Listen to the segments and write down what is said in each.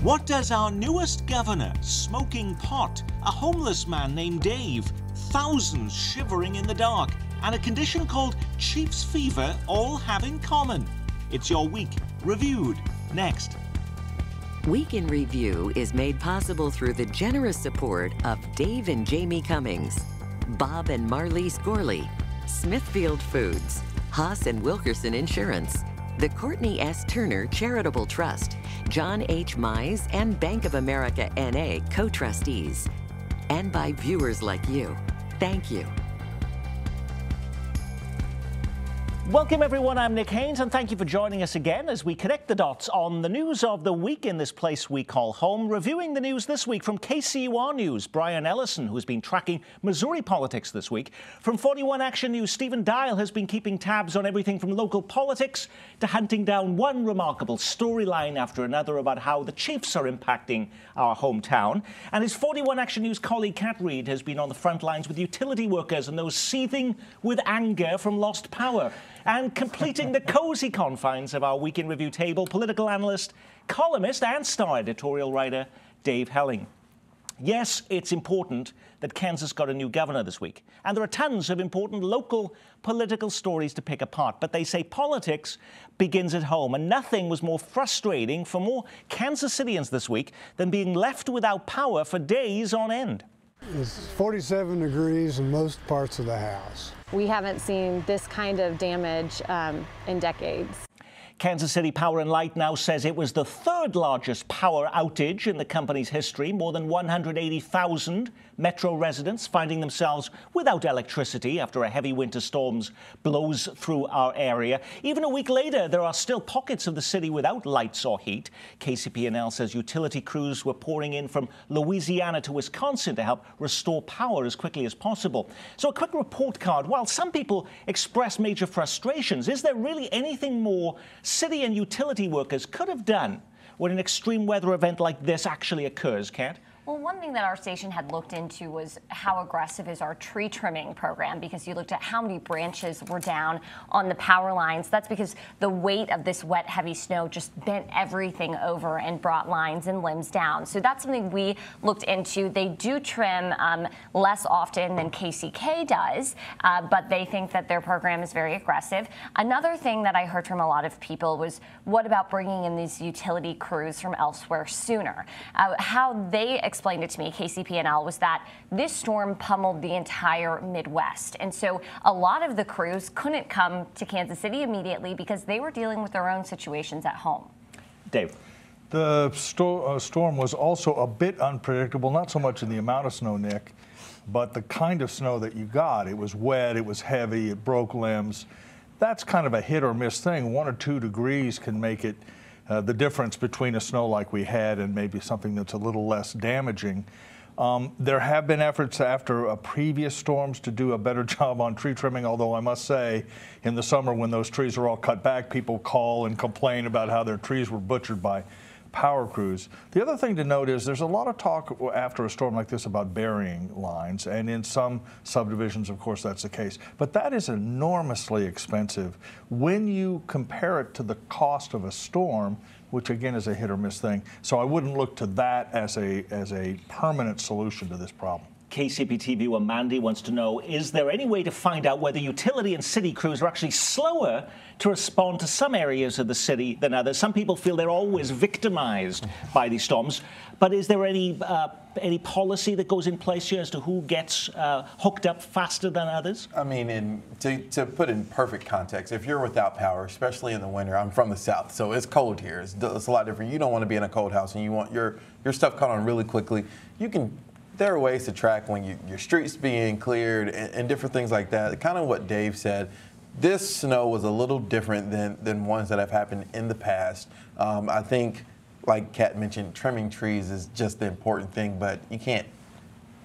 What does our newest governor, smoking pot, a homeless man named Dave, thousands shivering in the dark, and a condition called Chiefs fever all have in common? It's your week reviewed next. Week in Review is made possible through the generous support of Dave and Jamie Cummings, Bob and Marlise Gorley, Smithfield Foods, Haas and Wilkerson Insurance, the Courtney S. Turner Charitable Trust, John H. Mize and Bank of America N.A. co-trustees, and by viewers like you. Thank you. Welcome everyone, I'm Nick Haynes and thank you for joining us again as we connect the dots on the news of the week in this place we call home. Reviewing the news this week from KCUR News, Brian Ellison, who's been tracking Missouri politics this week. From 41 Action News, Stephen Dial has been keeping tabs on everything from local politics to hunting down one remarkable storyline after another about how the Chiefs are impacting our hometown. And his 41 Action News colleague Kat Reed has been on the front lines with utility workers and those seething with anger from lost power. And completing the cozy confines of our Week in Review table, political analyst, columnist and star editorial writer Dave Helling. Yes, it's important that Kansas got a new governor this week. And there are tons of important local political stories to pick apart. But they say politics begins at home. And nothing was more frustrating for more Kansas Cityans this week than being left without power for days on end. It's 47 degrees in most parts of the house. We haven't seen this kind of damage in decades. Kansas City Power and Light now says it was the third largest power outage in the company's history. More than 180,000 Metro residents finding themselves without electricity after a heavy winter storms blows through our area. Even a week later, there are still pockets of the city without lights or heat. KCP&L says utility crews were pouring in from Louisiana to Wisconsin to help restore power as quickly as possible. So a quick report card. While some people express major frustrations, is there really anything more city and utility workers could have done when an extreme weather event like this actually occurs, Kat? Well, one thing that our station had looked into was how aggressive is our tree trimming program, because you looked at how many branches were down on the power lines. That's because the weight of this wet, heavy snow just bent everything over and brought lines and limbs down. So that's something we looked into. They do trim less often than KCK does, but they think that their program is very aggressive. Another thing that I heard from a lot of people was, what about bringing in these utility crews from elsewhere sooner? How they explained it to me, KCP&L, was that this storm pummeled the entire Midwest. And so a lot of the crews couldn't come to Kansas City immediately because they were dealing with their own situations at home. Dave. The storm was also a bit unpredictable, not so much in the amount of snow, Nick, but the kind of snow that you got. It was wet, it was heavy, it broke limbs. That's kind of a hit or miss thing. 1 or 2 degrees can make it the difference between a snow like we had and maybe something that's a little less damaging. There have been efforts after previous storms to do a better job on tree trimming, although I must say in the summer when those trees are all cut back, people call and complain about how their trees were butchered by power crews. The other thing to note is there's a lot of talk after a storm like this about burying lines, and in some subdivisions, of course, that's the case. But that is enormously expensive when you compare it to the cost of a storm, which again is a hit or miss thing. So I wouldn't look to that as a permanent solution to this problem. KCPT viewer Mandy wants to know, is there any way to find out whether utility and city crews are actually slower to respond to some areas of the city than others? Some people feel they're always victimized by these storms, but is there any policy that goes in place here as to who gets hooked up faster than others? I mean, to put in perfect context, if you're without power, especially in the winter, I'm from the South, so it's cold here. It's a lot different. You don't want to be in a cold house and you want your stuff cut on really quickly. There are ways to track when your streets being cleared and different things like that. Kind of what Dave said. This snow was a little different than ones that have happened in the past. I think, like Kat mentioned, trimming trees is just the important thing, but you can't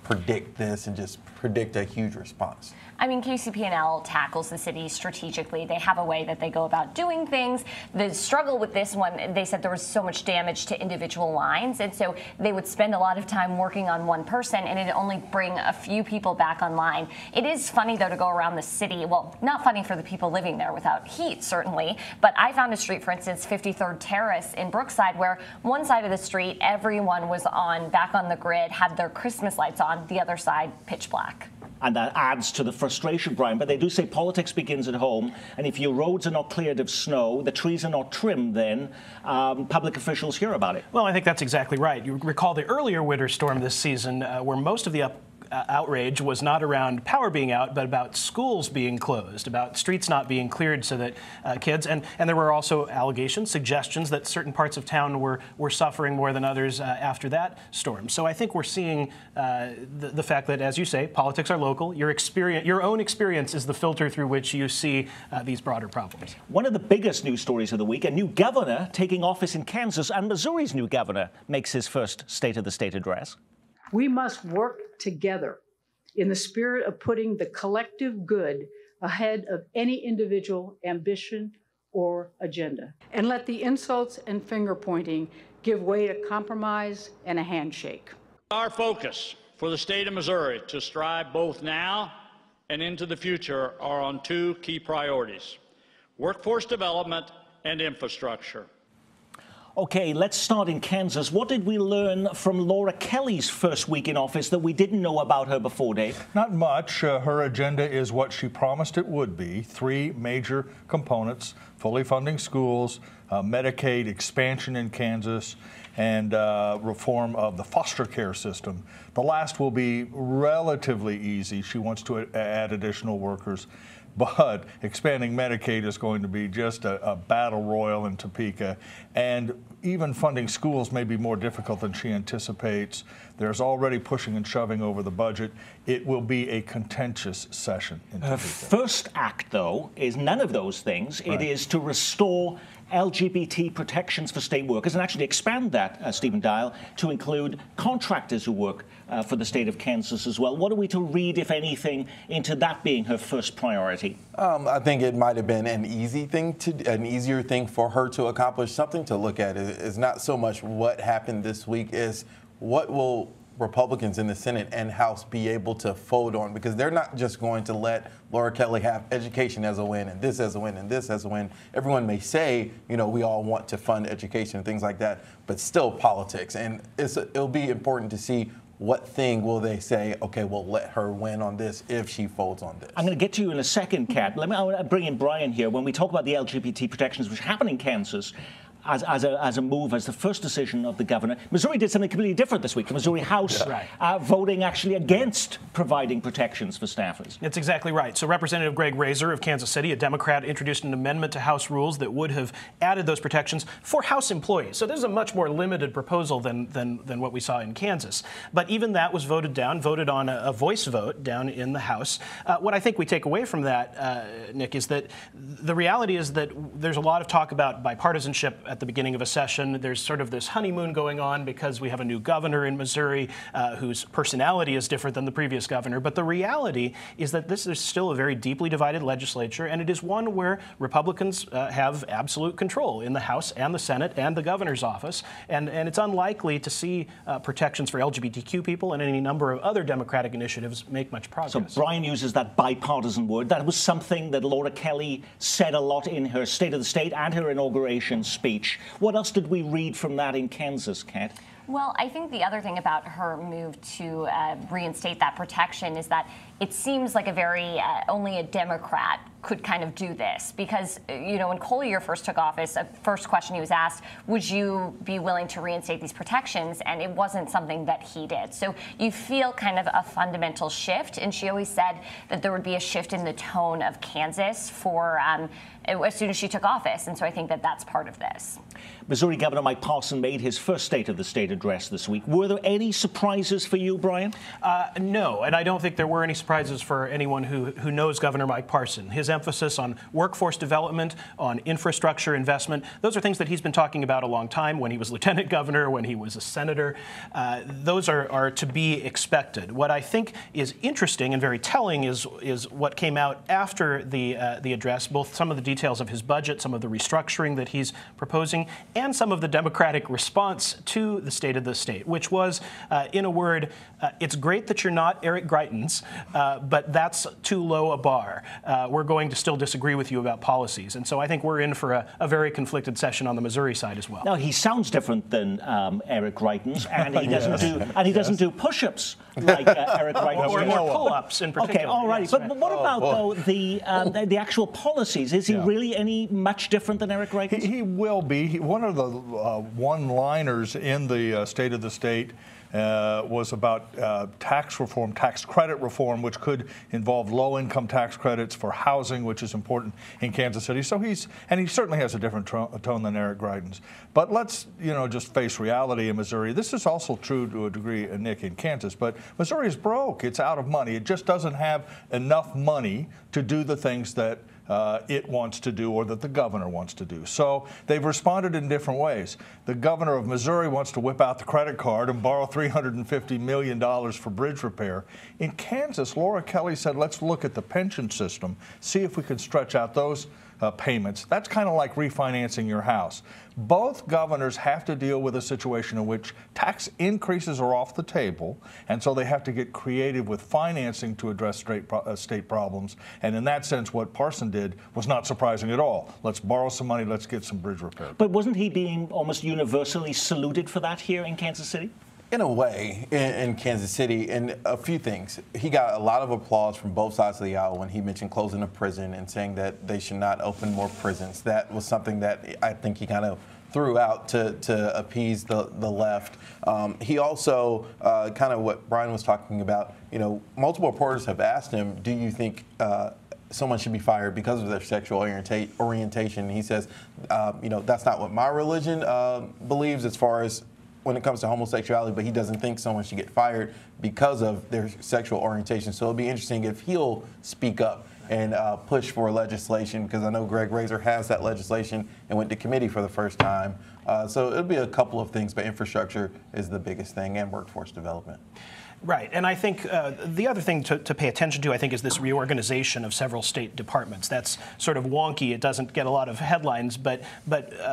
predict this and just predict a huge response. I mean, KCP&L tackles the city strategically. They have a way that they go about doing things. The struggle with this one, they said there was so much damage to individual lines, and so they would spend a lot of time working on one person, and it'd only bring a few people back online. It is funny, though, to go around the city. Well, not funny for the people living there without heat, certainly, but I found a street, for instance, 53rd Terrace in Brookside, where one side of the street, everyone was back on the grid, had their Christmas lights on, the other side, pitch black. And that adds to the frustration, Brian. But they do say politics begins at home. And if your roads are not cleared of snow, the trees are not trimmed, then public officials hear about it. Well, I think that's exactly right. You recall the earlier winter storm this season where most of the outrage was not around power being out, but about schools being closed, about streets not being cleared so that kids, and there were also allegations, suggestions that certain parts of town were suffering more than others after that storm. So I think we're seeing the fact that, as you say, politics are local. Your own experience is the filter through which you see these broader problems. One of the biggest news stories of the week, a new governor taking office in Kansas, and Missouri's new governor makes his first State of the State address. We must work together in the spirit of putting the collective good ahead of any individual ambition or agenda, and let the insults and finger-pointing give way to compromise and a handshake. Our focus for the state of Missouri to strive both now and into the future are on two key priorities: workforce development and infrastructure. Okay, let's start in Kansas. What did we learn from Laura Kelly's first week in office that we didn't know about her before, Dave? Not much. Her agenda is what she promised it would be. 3 major components: fully funding schools, Medicaid expansion in Kansas, and reform of the foster care system. The last will be relatively easy. She wants to add additional workers. But expanding Medicaid is going to be just a battle royal in Topeka. And even funding schools may be more difficult than she anticipates. There's already pushing and shoving over the budget. It will be a contentious session in Topeka. Her first act, though, is none of those things. Right. It is to restore LGBT protections for state workers and actually expand that, Stephen Dial, to include contractors who work for the state of Kansas as well. What are we to read, if anything, into that being her first priority? I think it might have been an easier thing for her to accomplish. Something to look at is not so much what happened this week, is what will Republicans in the Senate and House be able to fold on, because they're not just going to let Laura Kelly have education as a win and this as a win and this as a win. Everyone may say, you know, we all want to fund education and things like that, but still politics. And it'll be important to see what thing will they say, okay, we'll let her win on this if she folds on this. I I'm going to get to you in a second, Kat. I want to bring in Brian here. When we talk about the LGBT protections which happen in Kansas, as a move, as the first decision of the governor. Missouri did something completely different this week. The Missouri House voting actually against providing protections for staffers. That's exactly right. So Representative Greg Razor of Kansas City, a Democrat, introduced an amendment to House rules that would have added those protections for House employees. So this is a much more limited proposal than what we saw in Kansas. But even that was voted on a voice vote down in the House. What I think we take away from that, Nick, is that the reality is that there's a lot of talk about bipartisanship at the beginning of a session. There's sort of this honeymoon going on because we have a new governor in Missouri whose personality is different than the previous governor. But the reality is that this is still a very deeply divided legislature, and it is one where Republicans have absolute control in the House and the Senate and the governor's office. And it's unlikely to see protections for LGBTQ people and any number of other Democratic initiatives make much progress. So Brian uses that bipartisan word. That was something that Laura Kelly said a lot in her State of the State and her inauguration speech. What else did we read from that in Kansas, Kat? Well, I think the other thing about her move to reinstate that protection is that it seems like a very only a Democrat could kind of do this, because, you know, when Collier first took office, the first question he was asked, would you be willing to reinstate these protections? And it wasn't something that he did. So you feel kind of a fundamental shift. And she always said that there would be a shift in the tone of Kansas for as soon as she took office. And so I think that that's part of this. Missouri Governor Mike Parson made his first State of the State address this week. Were there any surprises for you, Brian? No, and I don't think there were any surprises for anyone who knows Governor Mike Parson. His emphasis on workforce development, on infrastructure investment. Those are things that he's been talking about a long time, when he was lieutenant governor, when he was a senator. Those are to be expected. What I think is interesting and very telling is what came out after the address, both some of the details of his budget, some of the restructuring that he's proposing, and some of the Democratic response to the State of the State, which was, in a word, it's great that you're not Eric Greitens, but that's too low a bar. We're going to still disagree with you about policies. And so I think we're in for a very conflicted session on the Missouri side as well. Now, he sounds different than Eric Greitens, and he doesn't do push-ups like Eric Greitens. Or more pull-ups in particular. Okay, all right. Yes, but what about, though, the actual policies? Is he really any much different than Eric Greitens? He will be. One of the one-liners in the State of the State was about tax reform, tax credit reform, which could involve low-income tax credits for housing, which is important in Kansas City. So he certainly has a different tone than Eric Greitens. But let's, just face reality in Missouri. This is also true to a degree, Nick, in Kansas. But Missouri is broke. It's out of money. It just doesn't have enough money to do the things that it wants to do, or that the governor wants to do. So they've responded in different ways. The governor of Missouri wants to whip out the credit card and borrow $350 million for bridge repair. In Kansas, Laura Kelly said, let's look at the pension system, see if we can stretch out those payments. That's kind of like refinancing your house. Both governors have to deal with a situation in which tax increases are off the table, and so they have to get creative with financing to address state problems. And in that sense, what Parson did was not surprising at all. Let's borrow some money, let's get some bridge repair. But wasn't he being almost universally saluted for that here in Kansas City? In a way, in Kansas City, and a few things. He got a lot of applause from both sides of the aisle when he mentioned closing a prison and saying that they should not open more prisons. That was something that I think he kind of threw out to appease the left. He also, kind of what Brian was talking about, multiple reporters have asked him, do you think someone should be fired because of their sexual orientation? And he says, that's not what my religion believes as far as when it comes to homosexuality, but he doesn't think someone should get fired because of their sexual orientation. So it'll be interesting if he'll speak up and push for legislation, because I know Greg Razor has that legislation and went to committee for the first time. So it'll be a couple of things, but infrastructure is the biggest thing, and workforce development. Right, and I think the other thing to pay attention to, I think, is this reorganization of several state departments. That's sort of wonky. It doesn't get a lot of headlines, but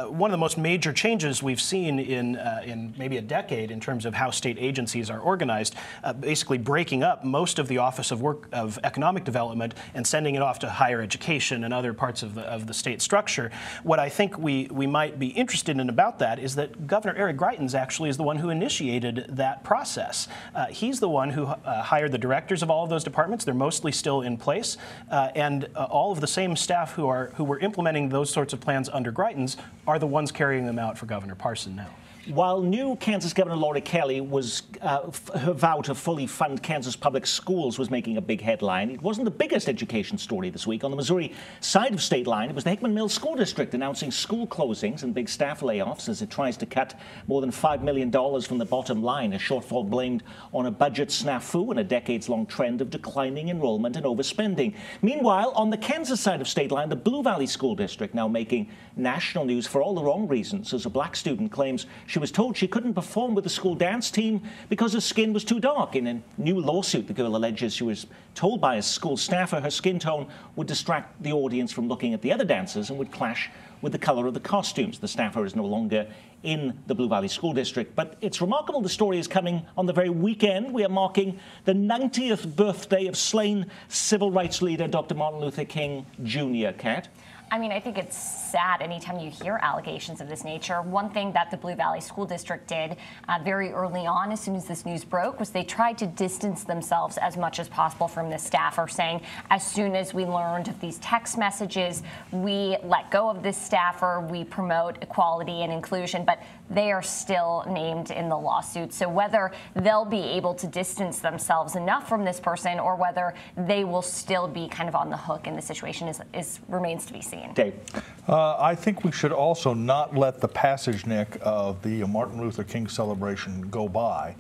one of the most major changes we've seen in maybe a decade in terms of how state agencies are organized, basically breaking up most of the Office of Economic Development and sending it off to higher education and other parts of the state structure. What I think we might be interested in about that is that Governor Eric Greitens actually is the one who initiated that process. He's the one who hired the directors of all of those departments. They're mostly still in place, and all of the same staff who were implementing those sorts of plans under Greitens are the ones carrying them out for Governor Parson now. While new Kansas Governor Laura Kelly was her vow to fully fund Kansas public schools was making a big headline, it wasn't the biggest education story this week. On the Missouri side of state line, it was the Hickman Mills School District announcing school closings and big staff layoffs as it tries to cut more than $5 million from the bottom line, a shortfall blamed on a budget snafu and a decades-long trend of declining enrollment and overspending. Meanwhile, on the Kansas side of state line, the Blue Valley School District now making national news for all the wrong reasons, as a black student claims she was told she couldn't perform with the school dance team because her skin was too dark. In a new lawsuit, the girl alleges she was told by a school staffer her skin tone would distract the audience from looking at the other dancers and would clash with the color of the costumes. The staffer is no longer in the Blue Valley School District. But it's remarkable the story is coming on the very weekend. We are marking the 90th birthday of slain civil rights leader Dr. Martin Luther King Jr., Kat. I mean, I think it's sad anytime you hear allegations of this nature. One thing that the Blue Valley School District did very early on, as soon as this news broke, was they tried to distance themselves as much as possible from this staffer, saying as soon as we learned of these text messages, we let go of this staffer, we promote equality and inclusion, but they are still named in the lawsuit. So whether they'll be able to distance themselves enough from this person or whether they will still be kind of on the hook in the situation remains to be seen. Dave. I think we should also not let the passage, Nick, of the Martin Luther King celebration go by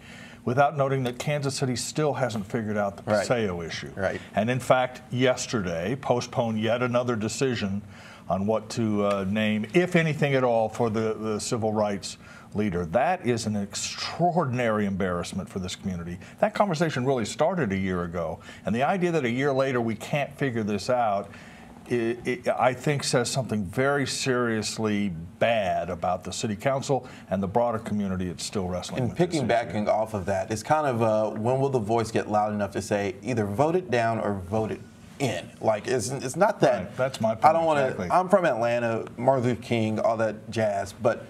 without noting that Kansas City still hasn't figured out the Paseo issue. Right. And in fact, yesterday postponed yet another decision on what to name, if anything at all, for the civil rights leader. That is an extraordinary embarrassment for this community. That conversation really started a year ago, and the idea that a year later we can't figure this out, I think says something very seriously bad about the city council and the broader community it's still wrestling with. And piggybacking off of that, it's kind of when will the voice get loud enough to say either vote it down or vote it in? Like, it's not that. Right, that's my point. I don't want to. I'm from Atlanta, Martin Luther King, all that jazz, but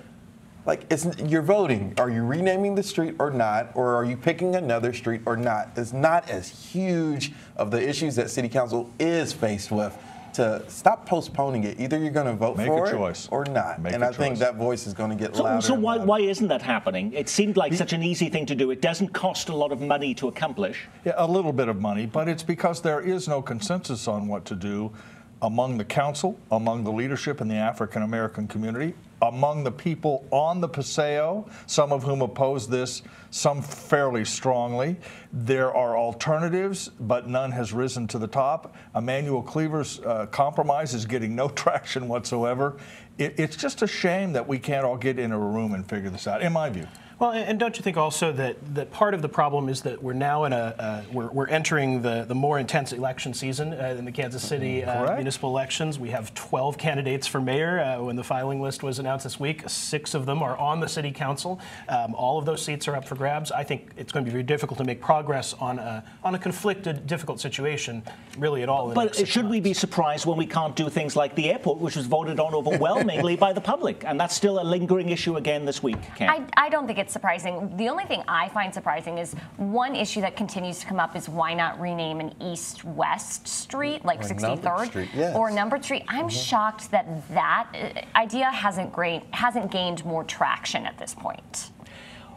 like, you're voting. Are you renaming the street or not? Or are you picking another street or not? It's not as huge of the issues that city council is faced with to stop postponing it. Either you're going to vote for it or not. And I think that voice is going to get louder. So why isn't that happening? It seemed like such an easy thing to do. It doesn't cost a lot of money to accomplish. Yeah, a little bit of money, but it's because there is no consensus on what to do among the council, among the leadership in the African American community, among the people on the Paseo, some of whom oppose this, some fairly strongly. There are alternatives, but none has risen to the top. Emmanuel Cleaver's compromise is getting no traction whatsoever. It's just a shame that we can't all get in a room and figure this out, in my view. Well, and don't you think also that part of the problem is that we're now in we're entering the more intense election season in the Kansas City municipal elections. We have 12 candidates for mayor. When the filing list was announced this week, 6 of them are on the city council. All of those seats are up for grabs. I think it's going to be very difficult to make progress on a conflicted, difficult situation, really at all. But should we be surprised when we can't do things like the airport, which was voted on overwhelmingly by the public, and that's still a lingering issue again this week? I don't think it's surprising. The only thing I find surprising is one issue that continues to come up is why not rename an east-west street, like 63rd or Numbered Street. I'm shocked that idea hasn't gained more traction at this point.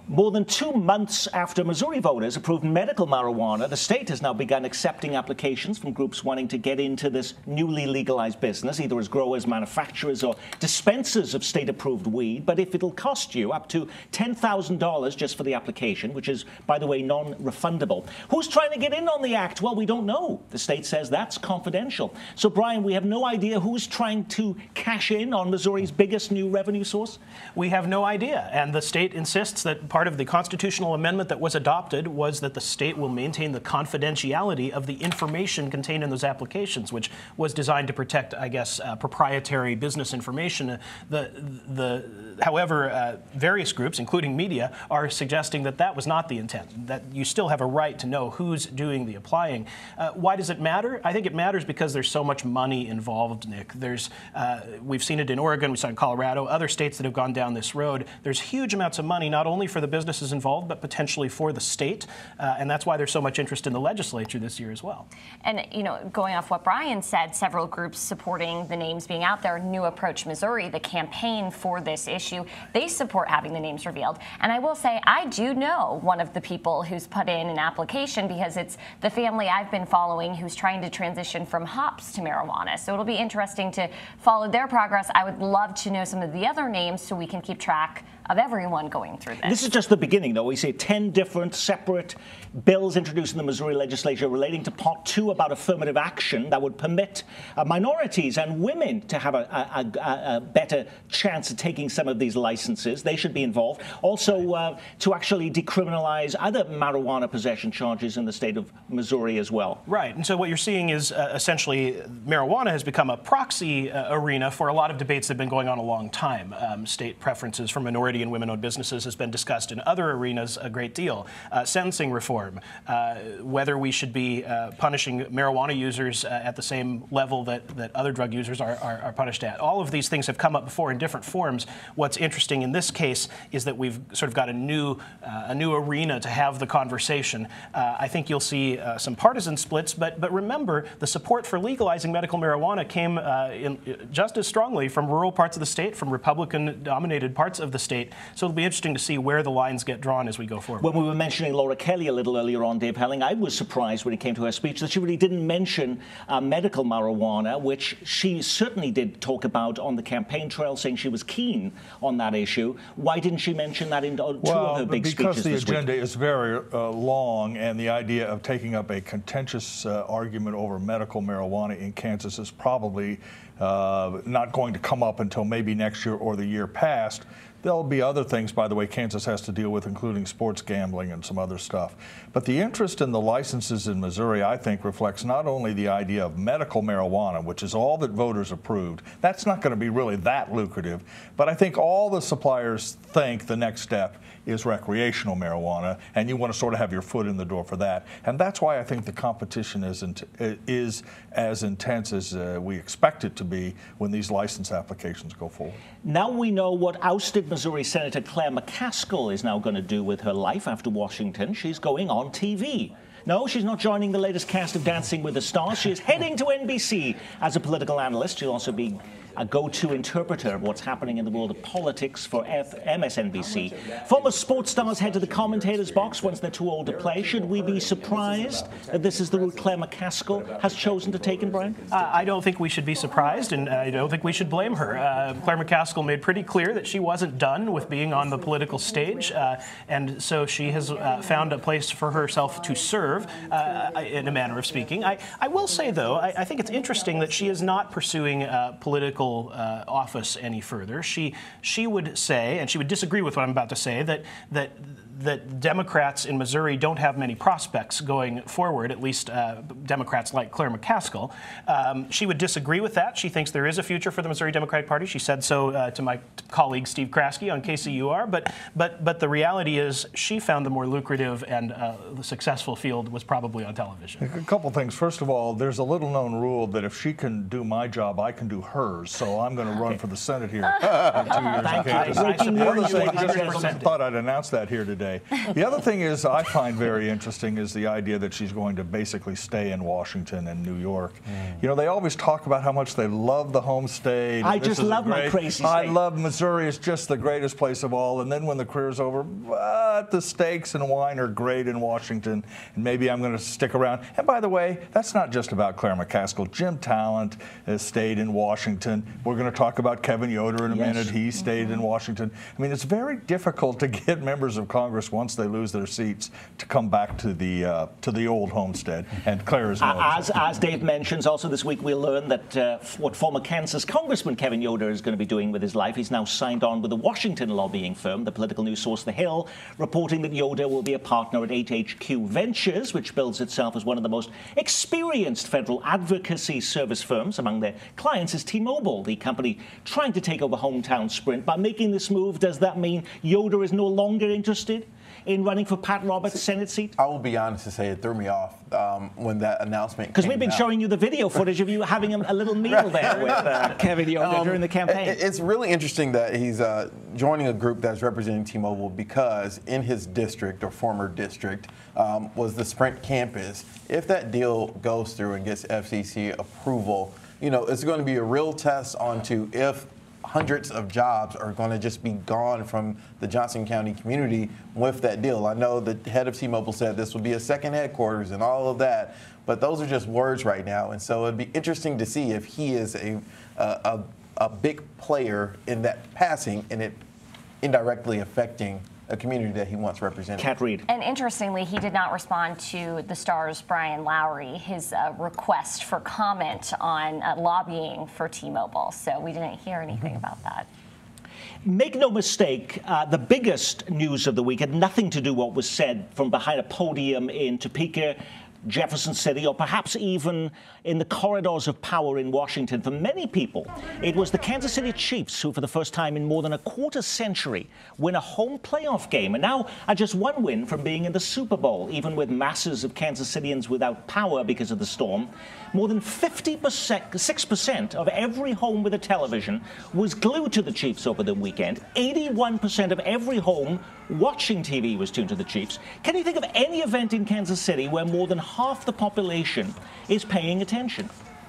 More than 2 months after Missouri voters approved medical marijuana, the state has now begun accepting applications from groups wanting to get into this newly legalized business, either as growers, manufacturers, or dispensers of state-approved weed. But if it'll cost you up to $10,000 just for the application, which is, by the way, non-refundable. Who's trying to get in on the act? Well, we don't know. The state says that's confidential. So, Brian, we have no idea who's trying to cash in on Missouri's biggest new revenue source? We have no idea. And the state insists that part of the constitutional amendment that was adopted was that the state will maintain the confidentiality of the information contained in those applications, which was designed to protect, I guess, proprietary business information. However, various groups, including media, are suggesting that that was not the intent, that you still have a right to know who's doing the applying. Why does it matter? I think it matters because there's so much money involved, Nick. We've seen it in Oregon, we saw it in Colorado, other states that have gone down this road. There's huge amounts of money, not only for the businesses involved, but potentially for the state. And that's why there's so much interest in the legislature this year as well. And, going off what Brian said, several groups supporting the names being out there, New Approach Missouri, the campaign for this issue, they support having the names revealed. And I will say, I do know one of the people who's put in an application because it's the family I've been following who's trying to transition from hops to marijuana. So it'll be interesting to follow their progress. I would love to know some of the other names so we can keep track of everyone going through this. This is just the beginning, though. We see 10 different separate bills introduced in the Missouri legislature relating to Part 2 about affirmative action that would permit minorities and women to have a better chance of taking some of these licenses. They should be involved. Also, to actually decriminalize other marijuana possession charges in the state of Missouri as well. Right. And so what you're seeing is essentially marijuana has become a proxy arena for a lot of debates that have been going on a long time. State preferences for minority and women-owned businesses has been discussed in other arenas a great deal. Sentencing reform, whether we should be punishing marijuana users at the same level that other drug users are punished at. All of these things have come up before in different forms. What's interesting in this case is that we've sort of got a new arena to have the conversation. I think you'll see some partisan splits, but remember, the support for legalizing medical marijuana came just as strongly from rural parts of the state, from Republican-dominated parts of the state. So it'll be interesting to see where the lines get drawn as we go forward. When we were mentioning Laura Kelly a little earlier on, Dave Helling, I was surprised when it came to her speech that she really didn't mention medical marijuana, which she certainly did talk about on the campaign trail, saying she was keen on that issue. Why didn't she mention that in two of her big speeches this week? Because the agenda is very long, and the idea of taking up a contentious argument over medical marijuana in Kansas is probably not going to come up until maybe next year or the year past. There'll be other things, by the way, Kansas has to deal with, including sports gambling and some other stuff. But the interest in the licenses in Missouri, I think, reflects not only the idea of medical marijuana, which is all that voters approved. That's not going to be really that lucrative. But I think all the suppliers think the next step is recreational marijuana, and you want to sort of have your foot in the door for that. And that's why I think the competition is as intense as we expect it to be when these license applications go forward. Now we know what ousted Missouri Senator Claire McCaskill is now going to do with her life after Washington. She's going on TV. No, she's not joining the latest cast of Dancing with the Stars. She is heading to NBC as a political analyst. She'll also be a go-to interpreter of what's happening in the world of politics for MSNBC. Former sports stars head to the commentators' box once they're too old to play. Should we be surprised that this is the route Claire McCaskill has chosen to take, Brian? I don't think we should be surprised, and I don't think we should blame her. Claire McCaskill made pretty clear that she wasn't done with being on the political stage, and so she has found a place for herself to serve, in a manner of speaking. I will say, though, I think it's interesting that she is not pursuing political office any further. She would say, and she would disagree with what I'm about to say, that Democrats in Missouri don't have many prospects going forward, at least Democrats like Claire McCaskill. She would disagree with that. She thinks there is a future for the Missouri Democratic Party. She said so to my colleague Steve Kraske on KCUR, but the reality is she found the more lucrative and the successful field was probably on television. A couple things. First of all, there's a little-known rule that if she can do my job, I can do hers. So I'm going to run for the Senate here in 2 years. I thought I'd announce that here today. The other thing is I find very interesting is the idea that she's going to basically stay in Washington and New York. You know, they always talk about how much they love the home state. I just love my crazy state. I love Missouri. It's just the greatest place of all. And then when the career's over, but the steaks and wine are great in Washington, and maybe I'm going to stick around. And by the way, that's not just about Claire McCaskill. Jim Talent has stayed in Washington. We're going to talk about Kevin Yoder in a minute. He stayed in Washington. I mean, it's very difficult to get members of Congress, once they lose their seats, to come back to the old homestead. And Claire is no as Dave mentions, also this week we learned that what former Kansas Congressman Kevin Yoder is going to be doing with his life. He's now signed on with a Washington lobbying firm, the political news source The Hill, reporting that Yoder will be a partner at 8HQ Ventures, which bills itself as one of the most experienced federal advocacy service firms. Among their clients is T-Mobile, the company trying to take over hometown Sprint. By making this move, does that mean Yoder is no longer interested in running for Pat Roberts' Senate seat? I will be honest to say it threw me off when that announcement came Because we've been showing you the video footage of you having a little meal there with Kevin Yoder during the campaign. It's really interesting that he's joining a group that's representing T-Mobile because in his district, or former district, was the Sprint campus. If that deal goes through and gets FCC approval, you know, it's going to be a real test onto if hundreds of jobs are going to just be gone from the Johnson County community with that deal. I know the head of T-Mobile said this would be a second headquarters and all of that, but those are just words right now. And so it'd be interesting to see if he is a big player in that passing and it indirectly affecting a community that he once represented. Cat Reed. And interestingly, he did not respond to the Star's Brian Lowry, his request for comment on lobbying for T-Mobile. So we didn't hear anything about that. Make no mistake, the biggest news of the week had nothing to do with what was said from behind a podium in Topeka, Jefferson City, or perhaps even in the corridors of power in Washington. For many people, it was the Kansas City Chiefs who, for the first time in more than a quarter century, win a home playoff game. And now are just one win from being in the Super Bowl, even with masses of Kansas Cityans without power because of the storm. More than 6% of every home with a television was glued to the Chiefs over the weekend. 81% of every home watching TV was tuned to the Chiefs. Can you think of any event in Kansas City where more than half the population is paying attention?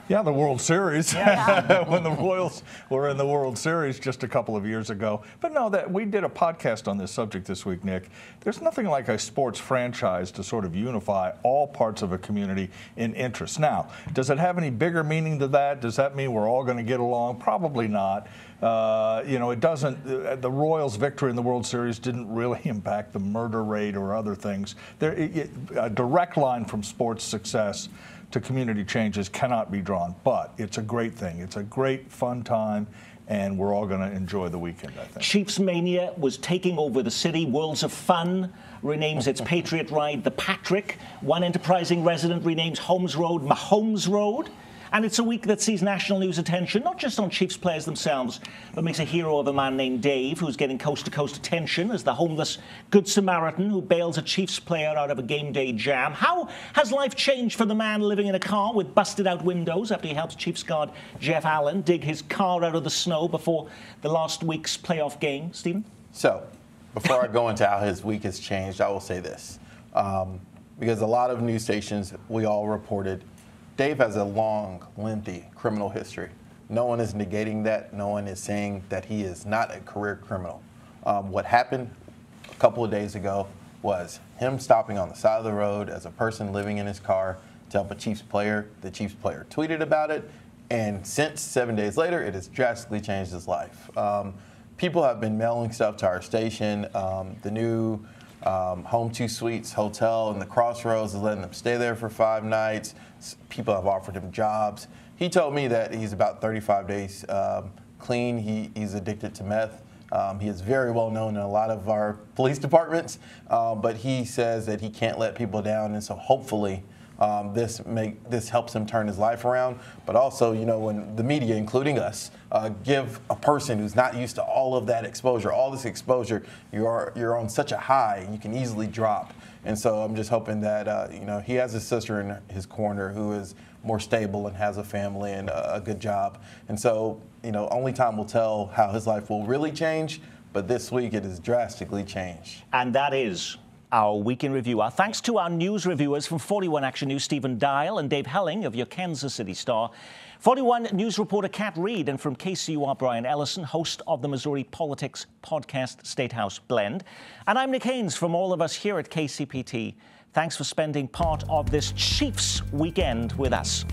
Yeah, the World Series. Yeah. When the Royals were in the World Series just a couple of years ago. But no, that we did a podcast on this subject this week, Nick. There's nothing like a sports franchise to sort of unify all parts of a community in interest. Now, does it have any bigger meaning to that? Does that mean we're all going to get along? Probably not. It doesn't. The Royals' victory in the World Series didn't really impact the murder rate or other things. A direct line from sports success to community changes cannot be drawn, but it's a great thing. It's a great, fun time, and we're all going to enjoy the weekend, I think. Chiefs Mania was taking over the city. Worlds of Fun renames its Patriot Ride the Patrick. One enterprising resident renames Holmes Road Mahomes Road. And it's a week that sees national news attention, not just on Chiefs players themselves, but makes a hero of a man named Dave, who's getting coast-to-coast attention as the homeless Good Samaritan who bails a Chiefs player out of a game day jam. How has life changed for the man living in a car with busted-out windows after he helped Chiefs guard Jeff Allen dig his car out of the snow before the last week's playoff game? Stephen? So, before I go into how his week has changed, I will say this. Because a lot of news stations, we all reported, Dave has a long, lengthy criminal history. No one is negating that. No one is saying that he is not a career criminal. What happened a couple of days ago was him stopping on the side of the road as a person living in his car to help a Chiefs player. The Chiefs player tweeted about it, and since 7 days later, it has drastically changed his life. People have been mailing stuff to our station. The new Home 2 Suites Hotel in the Crossroads is letting them stay there for 5 nights. People have offered him jobs. He told me that he's about 35 days clean. He's addicted to meth. He is very well known in a lot of our police departments, but he says that he can't let people down, and so hopefully this helps him turn his life around. But also, when the media, including us, give a person who's not used to all of that exposure, all this exposure, you're on such a high, you can easily drop. And so I'm just hoping that he has his sister in his corner who is more stable and has a family and a good job. And so only time will tell how his life will really change. But this week it has drastically changed. And that is our Week in Review. Our thanks to our news reviewers from 41 Action News, Stephen Dial and Dave Helling of your Kansas City Star, 41 News reporter Kat Reed, and from KCUR, Brian Ellison, host of the Missouri Politics podcast State House Blend. And I'm Nick Haynes from all of us here at KCPT. Thanks for spending part of this Chiefs weekend with us.